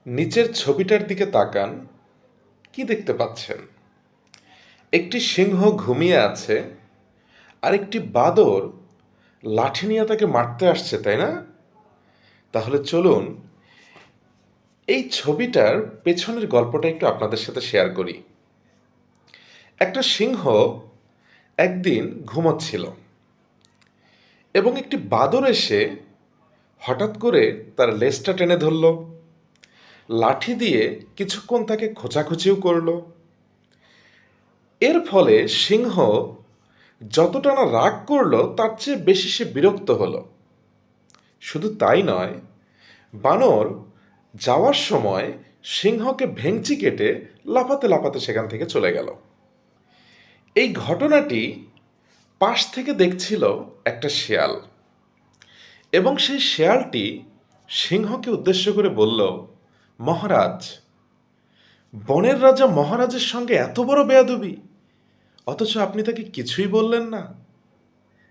নিচের ছবিটার দিকে তাকান। কি দেখতে পাচ্ছেন? একটি সিংহ ঘুমিয়ে আছে, আর একটি বাদর লাঠি নিয়ে তাকে মারতে আসছে, তাই না? তাহলে চলুন এই ছবিটার পেছনের গল্পটা একটু আপনাদের সাথে শেয়ার করি। একটা সিংহ একদিন ঘুমোচ্ছিল এবং একটি বাদর এসে হঠাৎ করে তার লেজটা টেনে ধরল, লাঠি দিয়ে কিছুক্ষণ তাকে খোঁচাখুচিও করলো। এর ফলে সিংহ যতটা না রাগ করলো তার চেয়ে বেশি সে বিরক্ত হলো। শুধু তাই নয়, বানর যাওয়ার সময় সিংহকে ভেঙচি কেটে লাফাতে লাফাতে সেখান থেকে চলে গেল। এই ঘটনাটি পাশ থেকে দেখছিল একটা শেয়াল, এবং সেই শেয়ালটি সিংহকে উদ্দেশ্য করে বলল, মহারাজ, বনের রাজা মহারাজের সঙ্গে এত বড় বেয়াদবি, অথচ আপনি তাকে কিছুই বললেন না।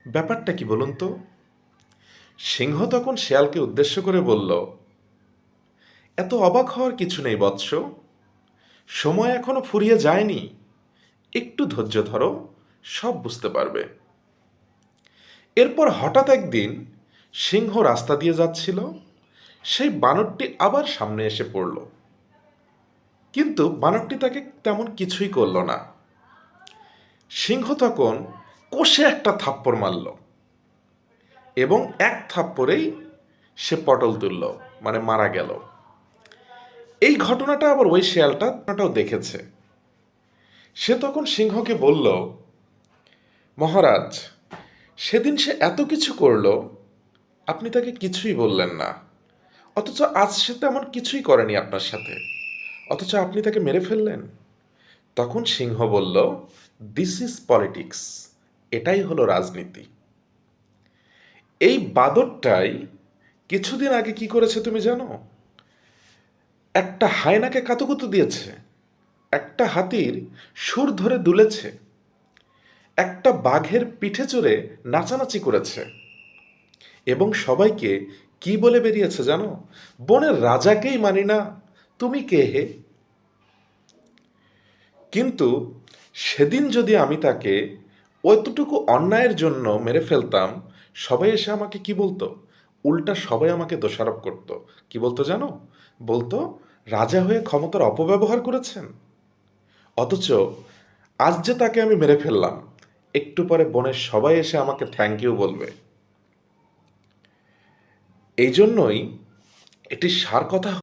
ব্যাপারটা কি বলুন তো? সিংহ তখন শেয়ালকে উদ্দেশ্য করে বলল, এত অবাক হওয়ার কিছু নেই বৎস, সময় এখনো ফুরিয়ে যায়নি, একটু ধৈর্য ধরো, সব বুঝতে পারবে। এরপর হঠাৎ একদিন সিংহ রাস্তা দিয়ে যাচ্ছিল, সেই বানরটি আবার সামনে এসে পড়ল, কিন্তু বানরটি তাকে তেমন কিছুই করল না। সিংহ তখন কষে একটা থাপ্পড় মারল, এবং এক থাপ্পড়েই সে পটল তুলল, মানে মারা গেল। এই ঘটনাটা আবার ওই শেয়ালটাও দেখেছে। সে তখন সিংহকে বলল, মহারাজ, সেদিন সে এত কিছু করল, আপনি তাকে কিছুই বললেন না, অথচ আজ সে তেমন কিছুই করেনি আপনার সাথে, অথচ আপনি তাকে মেরে ফেললেন। তখন সিংহ বলল, দিস ইজ পলিটিক্স, এটাই হলো রাজনীতি। এই বাদরটাই কিছুদিন আগে কি করেছে তুমি জানো? একটা হায়নাকে কাতুকুতু দিয়েছে, একটা হাতির সুর ধরে দুলেছে, একটা বাঘের পিঠে চড়ে নাচানাচি করেছে, এবং সবাইকে কি বলে বেরিয়েছে জানো? বনের রাজাকেই মানি না, তুমি কে হে? কিন্তু সেদিন যদি আমি তাকে অতটুকু অন্যায়ের জন্য মেরে ফেলতাম, সবাই এসে আমাকে কি বলতো? উল্টা সবাই আমাকে দোষারোপ করত। কি বলতো জানো? বলতো, রাজা হয়ে ক্ষমতার অপব্যবহার করেছেন। অথচ আজ যে তাকে আমি মেরে ফেললাম, একটু পরে বনের সবাই এসে আমাকে থ্যাংক ইউ বলবে। এই জন্যই এটি সার কথা